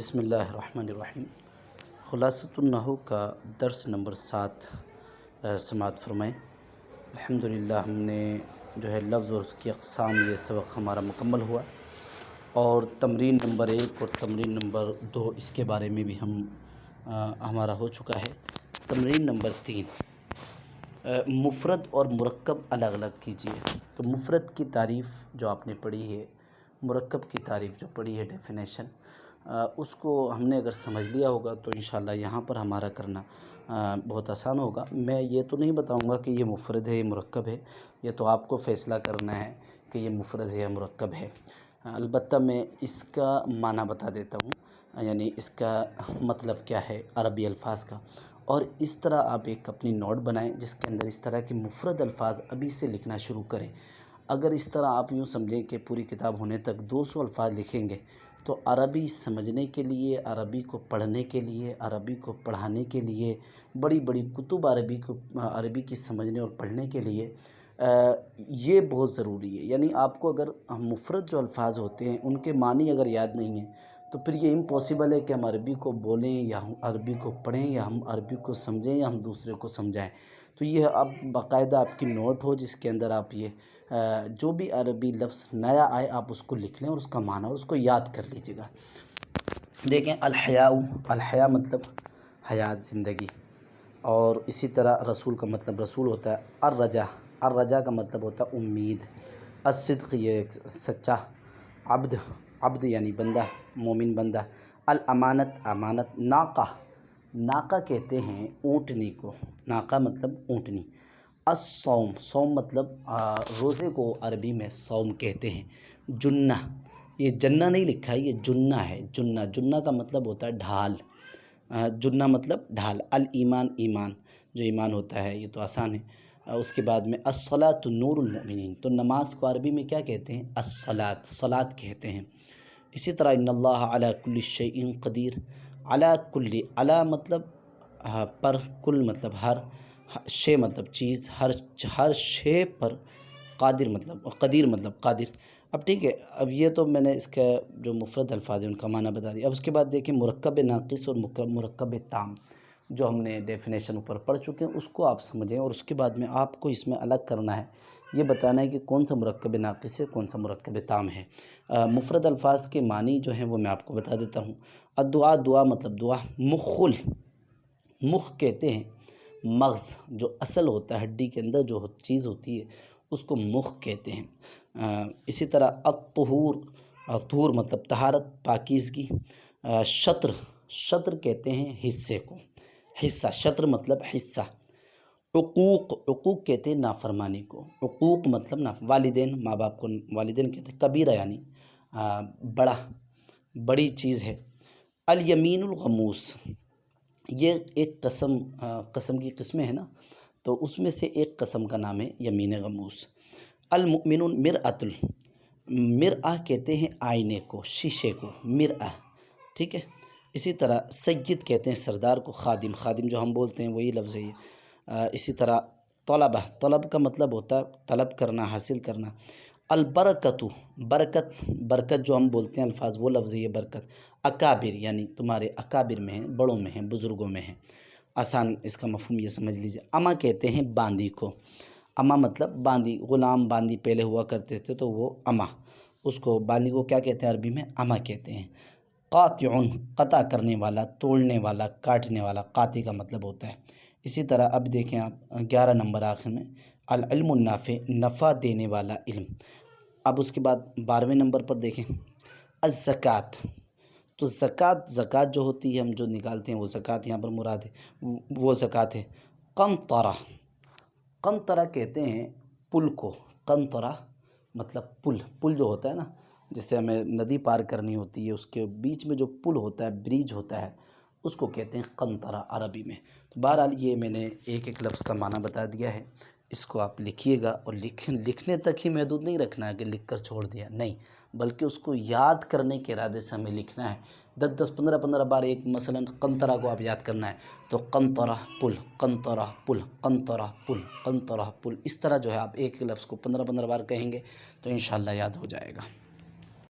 بسم اللہ الرحمن الرحیم۔ خلاصۃ النحو کا درس نمبر 7 سماعت فرمائیں۔ الحمدللہ ہم نے جو ہے لفظ اور اس کی اقسام یہ سبق ہمارا مکمل ہوا، اور تمرین نمبر 1 اور تمرین نمبر 2 اس کے بارے میں بھی ہمارا ہو چکا ہے۔ تمرین نمبر 3، مفرد اور مرکب الگ الگ کیجیے۔ تو مفرد کی تعریف جو آپ نے پڑھی ہے، مرکب کی تعریف جو پڑھی ہے ڈیفینیشن، اس کو ہم نے اگر سمجھ لیا ہوگا تو انشاءاللہ یہاں پر ہمارا کرنا بہت آسان ہوگا۔ میں یہ تو نہیں بتاؤں گا کہ یہ مفرد ہے یہ مرکب ہے، یہ تو آپ کو فیصلہ کرنا ہے کہ یہ مفرد ہے یا مرکب ہے۔ البتہ میں اس کا معنی بتا دیتا ہوں، یعنی اس کا مطلب کیا ہے عربی الفاظ کا، اور اس طرح آپ ایک اپنی نوٹ بنائیں جس کے اندر اس طرح کے مفرد الفاظ ابھی سے لکھنا شروع کریں۔ اگر اس طرح آپ یوں سمجھیں کہ پوری کتاب ہونے تک 200 الفاظ لکھیں گے تو عربی سمجھنے کے لیے، عربی کو پڑھنے کے لیے، عربی کو پڑھانے کے لیے، بڑی بڑی کتب عربی کی سمجھنے اور پڑھنے کے لیے یہ بہت ضروری ہے۔ یعنی آپ کو اگر مفرد جو الفاظ ہوتے ہیں ان کے معنی اگر یاد نہیں ہیں تو پھر یہ امپاسبل ہے کہ ہم عربی کو بولیں یا ہم عربی کو پڑھیں یا ہم عربی کو سمجھیں یا ہم دوسرے کو سمجھائیں۔ تو یہ اب باقاعدہ آپ کی نوٹ ہو جس کے اندر آپ یہ جو بھی عربی لفظ نیا آئے آپ اس کو لکھ لیں اور اس کا معنی اور اس کو یاد کر لیجیے گا۔ دیکھیں، الحیاء مطلب حیات، زندگی، اور اسی طرح رسول کا مطلب رسول ہوتا ہے۔ الرجا کا مطلب ہوتا ہے امید۔ الصدق یہ سچا۔ عبد یعنی بندہ، مومن بندہ۔ الامانت امانت۔ ناقہ کہتے ہیں اونٹنی کو، ناقہ مطلب اونٹنی۔ الصوم مطلب روزے کو عربی میں صوم کہتے ہیں۔ جنہ، یہ جنہ نہیں لکھا ہے، یہ جنہ ہے۔ جنہ کا مطلب ہوتا ہے ڈھال۔ جنہ مطلب ڈھال۔ الایمان ایمان، جو ایمان ہوتا ہے، یہ تو آسان ہے۔ اس کے بعد میں الصلاۃ نور المؤمنین، تو نماز کو عربی میں کیا کہتے ہیں؟ صلاۃ کہتے ہیں۔ اسی طرح ان اللہ علی کل شیء قدیر۔ علی مطلب پر، کل مطلب ہر، شے مطلب چیز، ہر شے پر، قدیر مطلب قادر۔ اب ٹھیک ہے، اب یہ تو میں نے اس کا جو مفرد الفاظ ہیں ان کا معنی بتا دیا۔ اب اس کے بعد دیکھیں مرکب ناقص اور مرکب تام، جو ہم نے ڈیفینیشن اوپر پڑھ چکے ہیں، اس کو آپ سمجھیں، اور اس کے بعد میں آپ کو اس میں الگ کرنا ہے، یہ بتانا ہے کہ کون سا مرکب ناقص ہے، کون سا مرکب تام ہے۔ مفرد الفاظ کے معنی جو ہیں وہ میں آپ کو بتا دیتا ہوں۔ الدعاء، دعا مطلب دعا۔ مخ کہتے ہیں مغز، جو اصل ہوتا ہے، ہڈی کے اندر جو چیز ہوتی ہے اس کو مخ کہتے ہیں۔ اسی طرح طہور مطلب طہارت، پاکیزگی۔ شطر کہتے ہیں حصے کو، حصہ۔ شطر مطلب حصہ۔ عقوق کہتے ہیں نافرمانی کو۔ عقوق مطلب والدین، ماں باپ کو والدین کہتے ہیں۔ کبیرہ یعنی بڑی چیز ہے۔ الیمین الغموس، یہ ایک قسم کی قسمیں ہیں نا، تو اس میں سے ایک قسم کا نام ہے یمین غموس۔ المؤمنون مرآہ کہتے ہیں آئینے کو، شیشے کو، مرآہ، ٹھیک ہے۔ اسی طرح سید کہتے ہیں سردار کو۔ خادم جو ہم بولتے ہیں وہی لفظ ہے یہ۔ اسی طرح طلب کا مطلب ہوتا ہے طلب کرنا، حاصل کرنا۔ البرکتو، برکت جو ہم بولتے ہیں الفاظ، وہ لفظ ہے یہ برکت۔ اکابر یعنی تمہارے اکابر میں ہیں، بڑوں میں ہیں، بزرگوں میں ہیں۔ آسان اس کا مفہوم یہ سمجھ لیجیے۔ اما کہتے ہیں باندی کو۔ اما مطلب باندی، غلام باندی پہلے ہوا کرتے تھے تو وہ اما، اس کو باندی کو کیا کہتے ہیں عربی میں؟ اما کہتے ہیں۔ قاطعن، قطع کرنے والا، توڑنے والا، کاٹنے والا، قاطع کا مطلب ہوتا ہے۔ اسی طرح اب دیکھیں آپ 11 نمبر آخر میں، العلم النافع، نفع دینے والا علم۔ اب اس کے بعد 12ویں نمبر پر دیکھیں الزکوٰۃ، تو زکوٰۃ جو ہوتی ہے ہم جو نکالتے ہیں وہ زکوٰۃ یہاں پر مراد ہے، وہ زکوٰۃ ہے۔ قنطرہ کہتے ہیں پل کو۔ قنطرہ مطلب پل جو ہوتا ہے نا، جس سے ہمیں ندی پار کرنی ہوتی ہے، اس کے بیچ میں جو پل ہوتا ہے، برج ہوتا ہے، اس کو کہتے ہیں قنطرہ عربی میں۔ تو بہرحال یہ میں نے ایک لفظ کا معنی بتا دیا ہے، اس کو آپ لکھیے گا، اور لکھنے تک ہی محدود نہیں رکھنا ہے کہ لکھ کر چھوڑ دیا، نہیں، بلکہ اس کو یاد کرنے کے ارادے سے ہمیں لکھنا ہے۔ 10 15 بار ایک مثلاً قنطرہ کو آپ یاد کرنا ہے تو قنطرہ پل، قنطرہ پل، قنطرہ پل، قنطرہ پل، اس طرح جو ہے آپ ایک لفظ کو 15 بار کہیں گے تو انشاءاللہ یاد ہو جائے گا۔